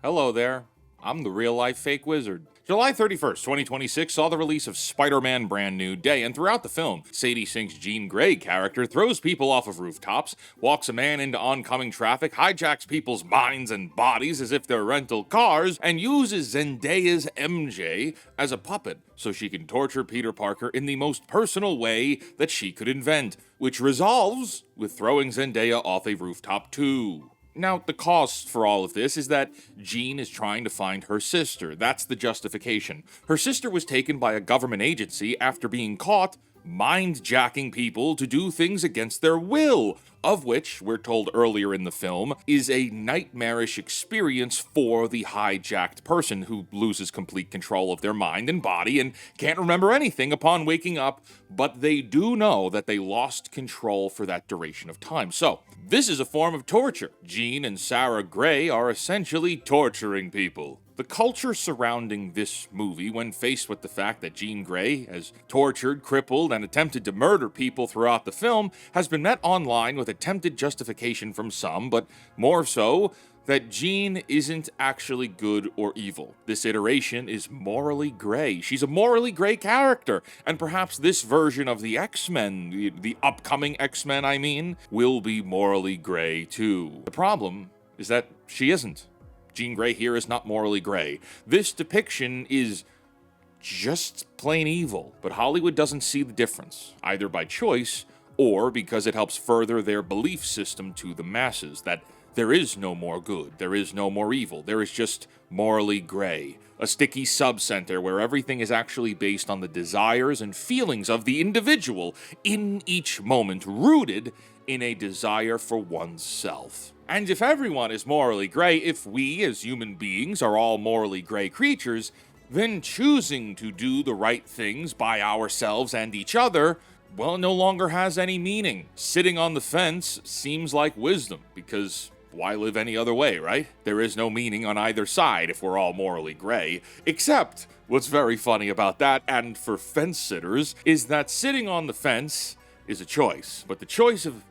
Hello there. I'm the real-life fake wizard. July 31st, 2026 saw the release of Spider-Man Brand New Day, and throughout the film, Sadie Sink's Jean Grey character throws people off of rooftops, walks a man into oncoming traffic, hijacks people's minds and bodies as if they're rental cars, and uses Zendaya's MJ as a puppet so she can torture Peter Parker in the most personal way that she could invent, which resolves with throwing Zendaya off a rooftop too. Now, the cost for all of this is that Jean is trying to find her sister. That's the justification. Her sister was taken by a government agency after being caught mind-jacking people to do things against their will, of which, we're told earlier in the film, is a nightmarish experience for the hijacked person who loses complete control of their mind and body and can't remember anything upon waking up, but they do know that they lost control for that duration of time. So, this is a form of torture. Jean and Sarah Gray are essentially torturing people. The culture surrounding this movie, when faced with the fact that Jean Grey has tortured, crippled, and attempted to murder people throughout the film, has been met online with attempted justification from some, but more so, that Jean isn't actually good or evil. This iteration is morally gray. She's a morally gray character, and perhaps this version of the X-Men, the upcoming X-Men I mean, will be morally gray too. The problem is that she isn't. Jean Grey here is not morally gray. This depiction is just plain evil, but Hollywood doesn't see the difference, either by choice or because it helps further their belief system to the masses, that there is no more good, there is no more evil, there is just morally gray. A sticky subcenter where everything is actually based on the desires and feelings of the individual in each moment, rooted in a desire for oneself. And if everyone is morally gray, if we as human beings are all morally gray creatures, then choosing to do the right things by ourselves and each other, well, no longer has any meaning. Sitting on the fence seems like wisdom, because why live any other way, right? There is no meaning on either side if we're all morally gray, except what's very funny about that, and for fence sitters, is that sitting on the fence is a choice, but the choice of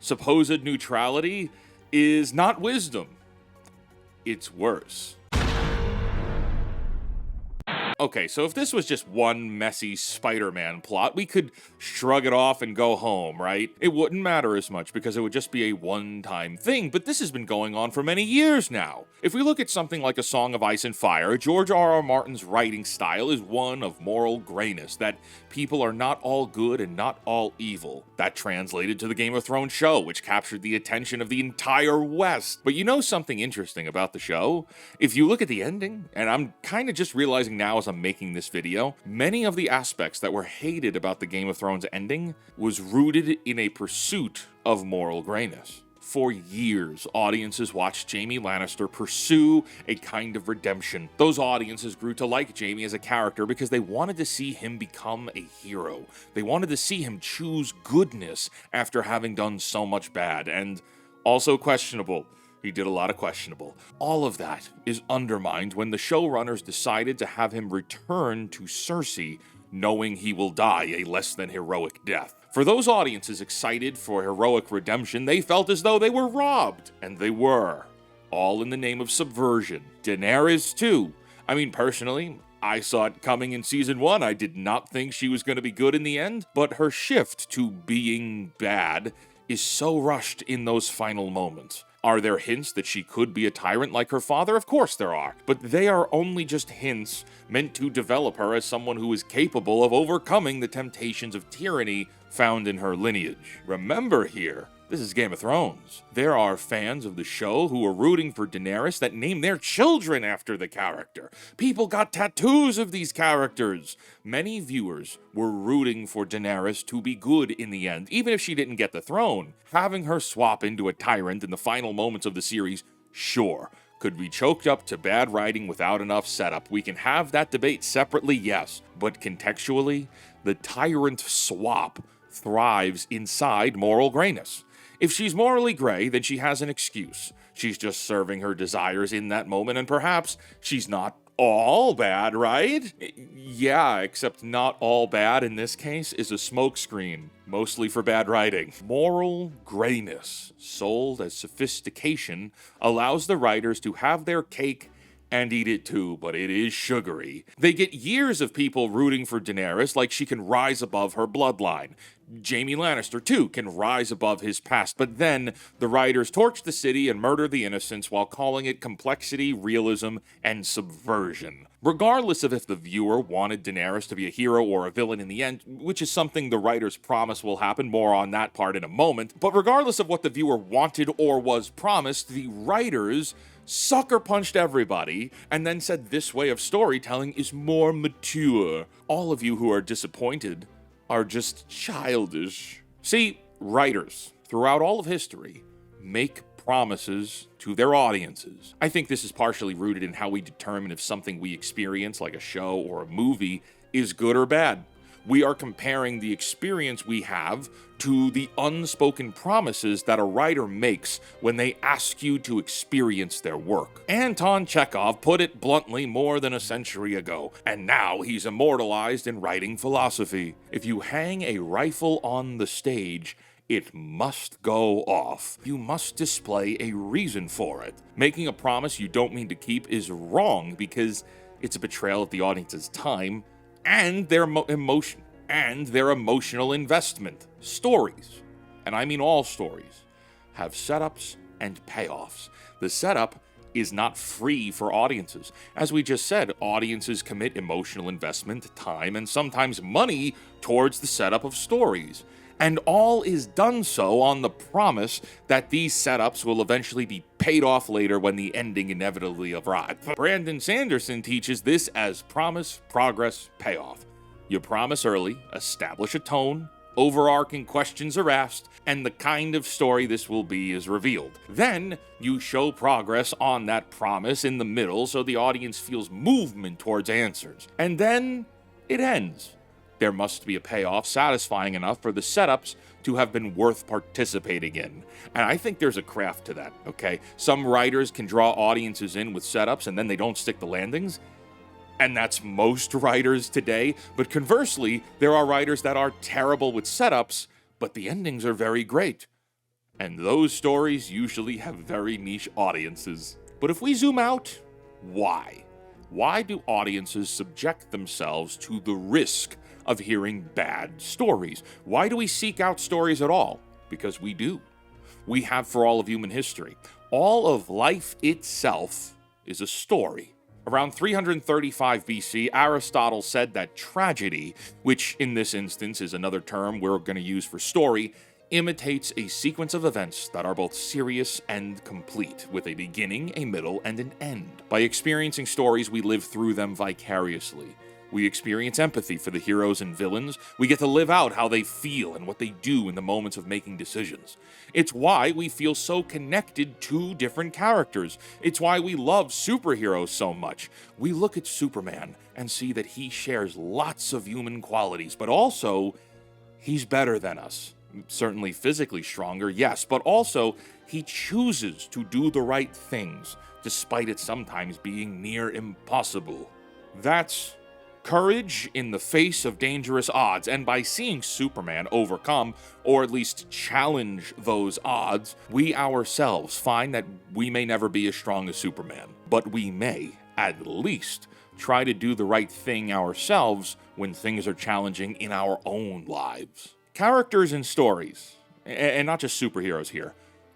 supposed neutrality is not wisdom. It's worse. Okay, so if this was just one messy Spider-Man plot, we could shrug it off and go home, right? It wouldn't matter as much because it would just be a one-time thing, but this has been going on for many years now. If we look at something like A Song of Ice and Fire, George R.R. Martin's writing style is one of moral grayness, that people are not all good and not all evil. That translated to the Game of Thrones show, which captured the attention of the entire West. But you know something interesting about the show? If you look at the ending, and I'm kind of just realizing now as I'm making this video, many of the aspects that were hated about the Game of Thrones ending was rooted in a pursuit of moral grayness. For years, audiences watched Jaime Lannister pursue a kind of redemption. Those audiences grew to like Jaime as a character because they wanted to see him become a hero. They wanted to see him choose goodness after having done so much bad, and also questionable. He did a lot of questionable. All of that is undermined when the showrunners decided to have him return to Cersei, knowing he will die a less than heroic death. For those audiences excited for heroic redemption, they felt as though they were robbed. And they were. All in the name of subversion. Daenerys, too. I mean, personally, I saw it coming in season 1. I did not think she was going to be good in the end, but her shift to being bad is so rushed in those final moments. Are there hints that she could be a tyrant like her father? Of course there are, but they are only just hints meant to develop her as someone who is capable of overcoming the temptations of tyranny found in her lineage. Remember here, this is Game of Thrones. There are fans of the show who are rooting for Daenerys that name their children after the character. People got tattoos of these characters. Many viewers were rooting for Daenerys to be good in the end, even if she didn't get the throne. Having her swap into a tyrant in the final moments of the series, sure, could be choked up to bad writing without enough setup. We can have that debate separately, yes, but contextually, the tyrant swap thrives inside moral grayness. If she's morally gray, then she has an excuse. She's just serving her desires in that moment, and perhaps she's not all bad, right? Yeah, except not all bad in this case is a smokescreen, mostly for bad writing. Moral grayness, sold as sophistication, allows the writers to have their cake and eat it too, but it is sugary. They get years of people rooting for Daenerys like she can rise above her bloodline. Jaime Lannister, too, can rise above his past, but then the writers torch the city and murder the innocents while calling it complexity, realism, and subversion. Regardless of if the viewer wanted Daenerys to be a hero or a villain in the end, which is something the writers promise will happen, more on that part in a moment, but regardless of what the viewer wanted or was promised, the writers sucker punched everybody and then said this way of storytelling is more mature. All of you who are disappointed are just childish. See, writers, throughout all of history, make promises to their audiences. I think this is partially rooted in how we determine if something we experience, like a show or a movie, is good or bad. We are comparing the experience we have to the unspoken promises that a writer makes when they ask you to experience their work. Anton Chekhov put it bluntly more than a century ago, and now he's immortalized in writing philosophy. If you hang a rifle on the stage, it must go off. You must display a reason for it. Making a promise you don't mean to keep is wrong because it's a betrayal of the audience's time and their emotion and their emotional investment. Stories, and I mean all stories, have setups and payoffs. The setup is not free for audiences. As we just said, audiences commit emotional investment, time, and sometimes money towards the setup of stories. And all is done so on the promise that these setups will eventually be paid off later when the ending inevitably arrives. Brandon Sanderson teaches this as promise, progress, payoff. You promise early, establish a tone, overarching questions are asked, and the kind of story this will be is revealed. Then, you show progress on that promise in the middle so the audience feels movement towards answers. And then, it ends. There must be a payoff satisfying enough for the setups to have been worth participating in. And I think there's a craft to that, okay? Some writers can draw audiences in with setups and then they don't stick the landings. And that's most writers today. But conversely, there are writers that are terrible with setups, but the endings are very great. And those stories usually have very niche audiences. But if we zoom out, why? Why do audiences subject themselves to the risk of hearing bad stories? Why do we seek out stories at all? Because we do. We have for all of human history. All of life itself is a story. Around 335 BC, Aristotle said that tragedy, which in this instance is another term we're going to use for story, imitates a sequence of events that are both serious and complete, with a beginning, a middle, and an end. By experiencing stories, we live through them vicariously. We experience empathy for the heroes and villains. We get to live out how they feel and what they do in the moments of making decisions. It's why we feel so connected to different characters. It's why we love superheroes so much. We look at Superman and see that he shares lots of human qualities, but also, he's better than us. Certainly physically stronger, yes, but also, he chooses to do the right things, despite it sometimes being near impossible. That's courage in the face of dangerous odds, and by seeing Superman overcome, or at least challenge those odds, we ourselves find that we may never be as strong as Superman, but we may, at least, try to do the right thing ourselves when things are challenging in our own lives. Characters in stories, and not just superheroes here,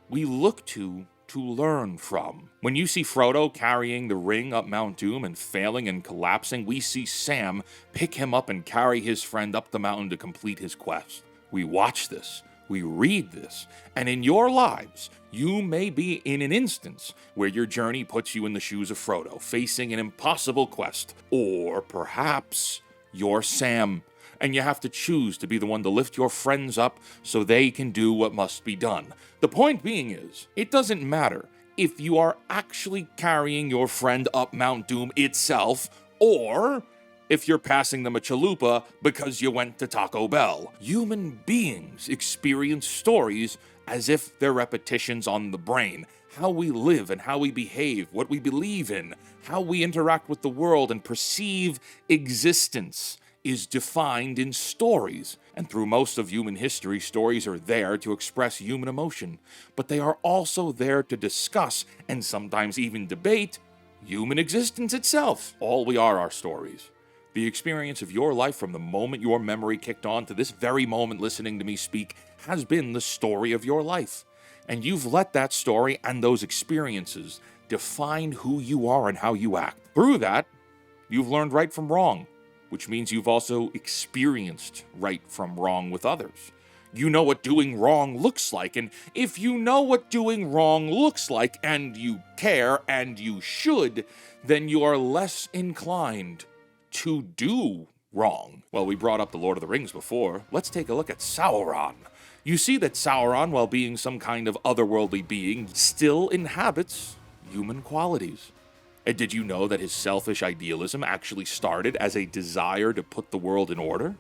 we look to learn from. When you see Frodo carrying the ring up Mount Doom and failing and collapsing, we see Sam pick him up and carry his friend up the mountain to complete his quest. We watch this, we read this, and in your lives, you may be in an instance where your journey puts you in the shoes of Frodo, facing an impossible quest. Or perhaps you're Sam, and you have to choose to be the one to lift your friends up so they can do what must be done. The point being is, it doesn't matter if you are actually carrying your friend up Mount Doom itself, or if you're passing them a chalupa because you went to Taco Bell. Human beings experience stories as if they're repetitions on the brain. How we live and how we behave, what we believe in, how we interact with the world and perceive existence is defined in stories. And through most of human history, stories are there to express human emotion, but they are also there to discuss, and sometimes even debate, human existence itself. All we are stories. The experience of your life from the moment your memory kicked on to this very moment listening to me speak has been the story of your life. And you've let that story and those experiences define who you are and how you act. Through that, you've learned right from wrong, which means you've also experienced right from wrong with others. You know what doing wrong looks like, and if you know what doing wrong looks like, and you care, and you should, then you are less inclined to do wrong. Well, we brought up the Lord of the Rings before. Let's take a look at Sauron. You see that Sauron, while being some kind of otherworldly being, still inhabits human qualities. And did you know that his selfish idealism actually started as a desire to put the world in order?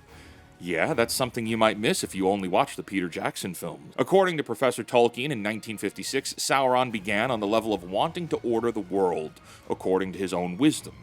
Yeah, that's something you might miss if you only watch the Peter Jackson films. According to Professor Tolkien in 1956, Sauron began on the level of wanting to order the world according to his own wisdom.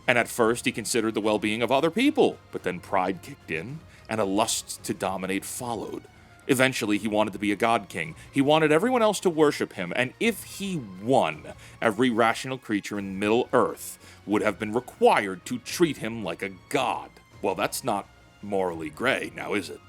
And at first he considered the well-being of other people, but then pride kicked in, and a lust to dominate followed. Eventually he wanted to be a god king. He wanted everyone else to worship him, and if he won, every rational creature in Middle-earth would have been required to treat him like a god. Well, that's not morally gray, now is it?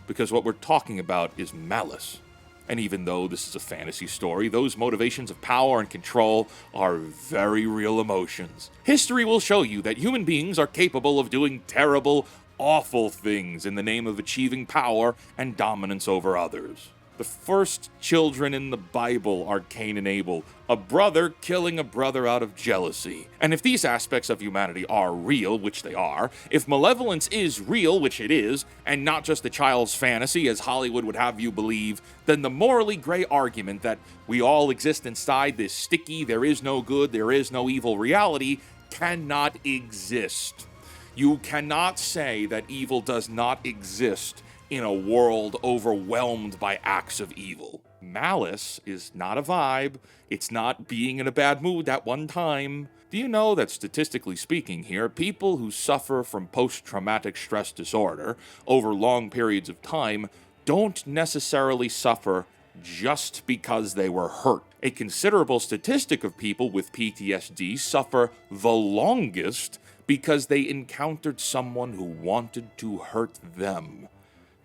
Because what we're talking about is malice. And even though this is a fantasy story, those motivations of power and control are very real emotions. History will show you that human beings are capable of doing terrible, awful things in the name of achieving power and dominance over others. The first children in the Bible are Cain and Abel, a brother killing a brother out of jealousy. And if these aspects of humanity are real, which they are, if malevolence is real, which it is, and not just a child's fantasy as Hollywood would have you believe, then the morally gray argument that we all exist inside this sticky, there is no good, there is no evil reality cannot exist. You cannot say that evil does not exist in a world overwhelmed by acts of evil. Malice is not a vibe. It's not being in a bad mood that one time. Do you know that statistically speaking here, people who suffer from post-traumatic stress disorder over long periods of time don't necessarily suffer just because they were hurt. A considerable statistic of people with PTSD suffer the longest because they encountered someone who wanted to hurt them.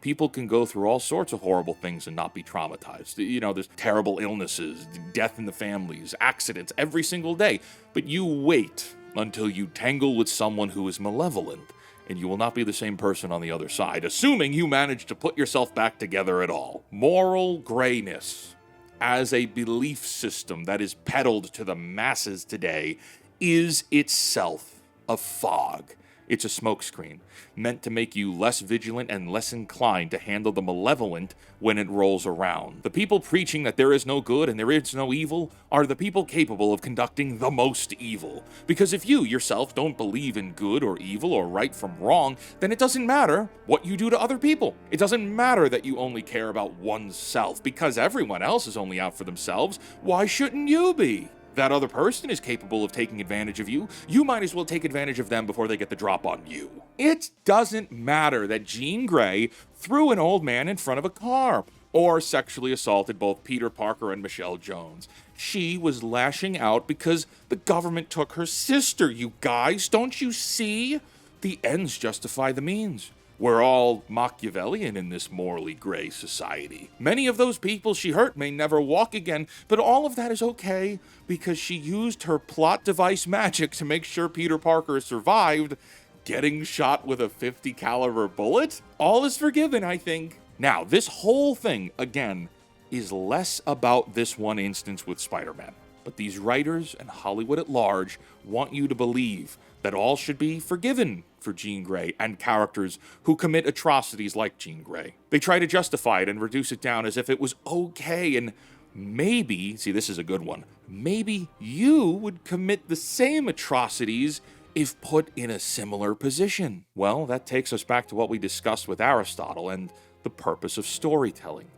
People can go through all sorts of horrible things and not be traumatized. You know, there's terrible illnesses, death in the families, accidents every single day. But you wait until you tangle with someone who is malevolent, and you will not be the same person on the other side, assuming you manage to put yourself back together at all. Moral grayness, as a belief system that is peddled to the masses today, is itself a fog. It's a smokescreen, meant to make you less vigilant and less inclined to handle the malevolent when it rolls around. The people preaching that there is no good and there is no evil are the people capable of conducting the most evil. Because if you yourself don't believe in good or evil or right from wrong, then it doesn't matter what you do to other people. It doesn't matter that you only care about oneself, because everyone else is only out for themselves. Why shouldn't you be? That other person is capable of taking advantage of you. You might as well take advantage of them before they get the drop on you. It doesn't matter that Jean Grey threw an old man in front of a car or sexually assaulted both Peter Parker and Michelle Jones. She was lashing out because the government took her sister, you guys. Don't you see? The ends justify the means. We're all Machiavellian in this morally gray society. Many of those people she hurt may never walk again, but all of that is okay because she used her plot device magic to make sure Peter Parker survived getting shot with a .50 caliber bullet. All is forgiven, I think. Now, this whole thing, again, is less about this one instance with Spider-Man. But these writers and Hollywood at large want you to believe that all should be forgiven for Jean Grey and characters who commit atrocities like Jean Grey. They try to justify it and reduce it down as if it was okay, and maybe, see, this is a good one, maybe you would commit the same atrocities if put in a similar position. Well, that takes us back to what we discussed with Aristotle and the purpose of storytelling.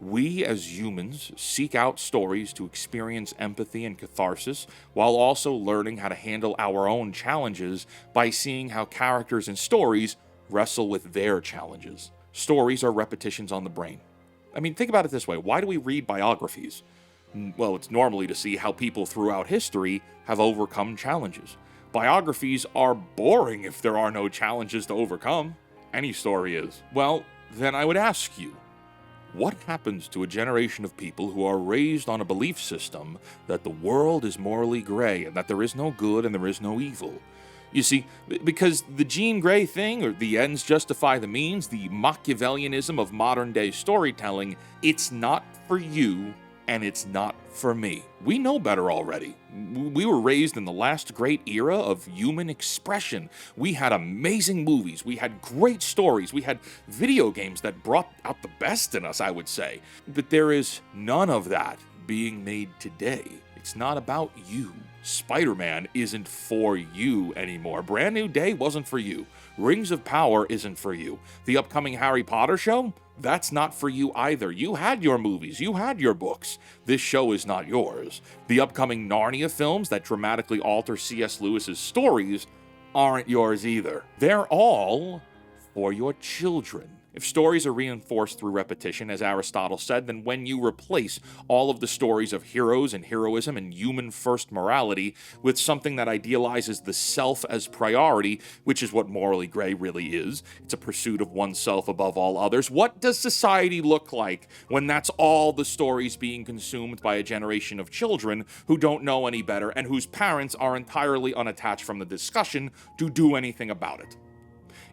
We as humans seek out stories to experience empathy and catharsis while also learning how to handle our own challenges by seeing how characters in stories wrestle with their challenges. Stories are repetitions on the brain. I mean, think about it this way. Why do we read biographies? Well, it's normally to see how people throughout history have overcome challenges. Biographies are boring if there are no challenges to overcome. Any story is. Well, then I would ask you, what happens to a generation of people who are raised on a belief system that the world is morally gray and that there is no good and there is no evil? You see, because the Jean Grey thing, or the ends justify the means, the Machiavellianism of modern-day storytelling, it's not for you and it's not for me. We know better already. We were raised in the last great era of human expression. We had amazing movies. We had great stories. We had video games that brought out the best in us, I would say. But there is none of that being made today. It's not about you. Spider-Man isn't for you anymore. Brand New Day wasn't for you. Rings of Power isn't for you. The upcoming Harry Potter show? That's not for you either. You had your movies. You had your books. This show is not yours. The upcoming Narnia films that dramatically alter C.S. Lewis's stories aren't yours either. They're all for your children. If stories are reinforced through repetition, as Aristotle said, then when you replace all of the stories of heroes and heroism and human-first morality with something that idealizes the self as priority, which is what morally gray really is, it's a pursuit of oneself above all others, what does society look like when that's all the stories being consumed by a generation of children who don't know any better and whose parents are entirely unattached from the discussion to do anything about it?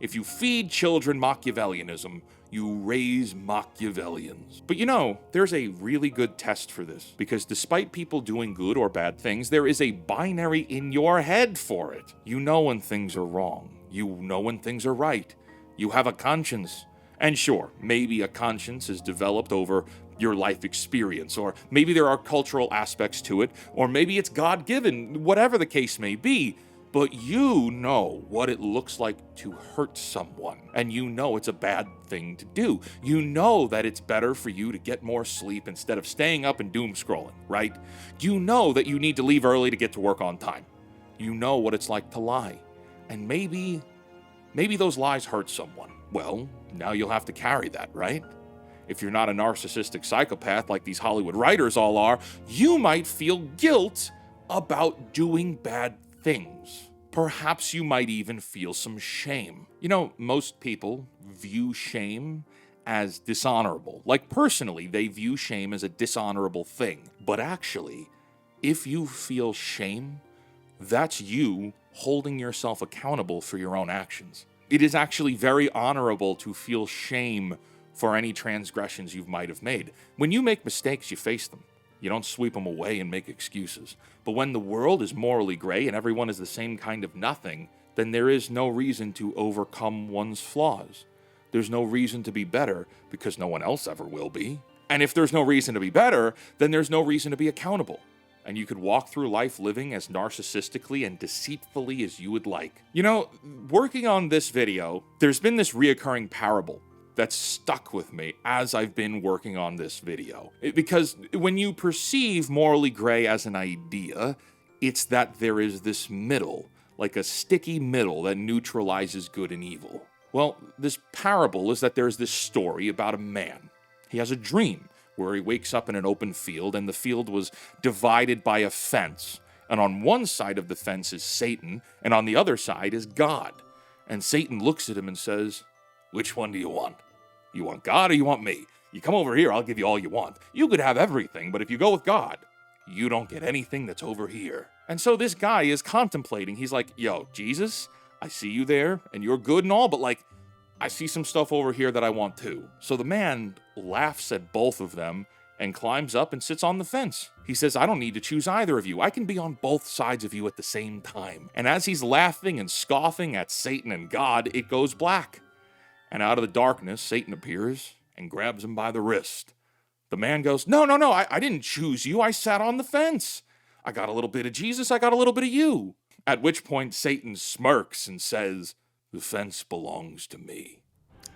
If you feed children Machiavellianism, you raise Machiavellians. But you know, there's a really good test for this, because despite people doing good or bad things, there is a binary in your head for it. You know when things are wrong. You know when things are right. You have a conscience. And sure, maybe a conscience is developed over your life experience, or maybe there are cultural aspects to it, or maybe it's God-given, whatever the case may be. But you know what it looks like to hurt someone, and you know it's a bad thing to do. You know that it's better for you to get more sleep instead of staying up and doom scrolling, right? You know that you need to leave early to get to work on time. You know what it's like to lie. And maybe those lies hurt someone. Well, now you'll have to carry that, right? If you're not a narcissistic psychopath like these Hollywood writers all are, you might feel guilt about doing bad things. Perhaps you might even feel some shame. You know, most people view shame as dishonorable. Like personally, they view shame as a dishonorable thing. But actually, if you feel shame, that's you holding yourself accountable for your own actions. It is actually very honorable to feel shame for any transgressions you might have made. When you make mistakes, you face them. You don't sweep them away and make excuses. But when the world is morally gray and everyone is the same kind of nothing, then there is no reason to overcome one's flaws. There's no reason to be better because no one else ever will be. And if there's no reason to be better, then there's no reason to be accountable. And you could walk through life living as narcissistically and deceitfully as you would like. You know, working on this video, there's been this reoccurring parable that's stuck with me as I've been working on this video. Because when you perceive morally gray as an idea, it's that there is this middle, like a sticky middle that neutralizes good and evil. Well, this parable is that there's this story about a man. He has a dream where he wakes up in an open field, and the field was divided by a fence. And on one side of the fence is Satan, and on the other side is God. And Satan looks at him and says, "Which one do you want? You want God or you want me? You come over here, I'll give you all you want. You could have everything, but if you go with God, you don't get anything that's over here." And so this guy is contemplating. He's like, "Yo, Jesus, I see you there, and you're good and all, but like, I see some stuff over here that I want too." So the man laughs at both of them and climbs up and sits on the fence. He says, "I don't need to choose either of you. I can be on both sides of you at the same time." And as he's laughing and scoffing at Satan and God, it goes black. And out of the darkness, Satan appears and grabs him by the wrist. The man goes, No, I didn't choose you. I sat on the fence. I got a little bit of Jesus. I got a little bit of you." At which point Satan smirks and says, "The fence belongs to me."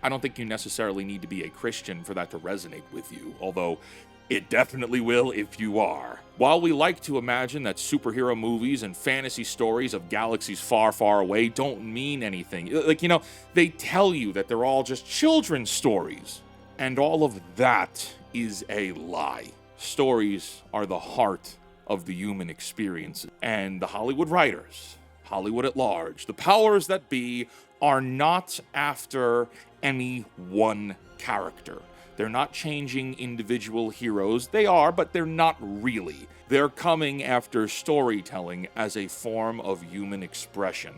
I don't think you necessarily need to be a Christian for that to resonate with you, although it definitely will if you are. While we like to imagine that superhero movies and fantasy stories of galaxies far, far away don't mean anything, they tell you that they're all just children's stories. And all of that is a lie. Stories are the heart of the human experience, and the Hollywood writers, Hollywood at large, the powers that be, are not after any one character. They're not changing individual heroes. They are, but they're not really. They're coming after storytelling as a form of human expression.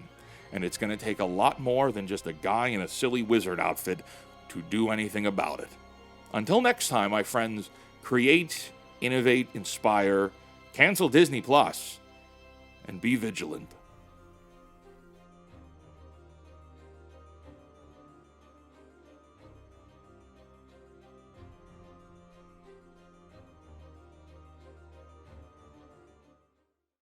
And it's going to take a lot more than just a guy in a silly wizard outfit to do anything about it. Until next time, my friends, create, innovate, inspire, cancel Disney Plus, and be vigilant.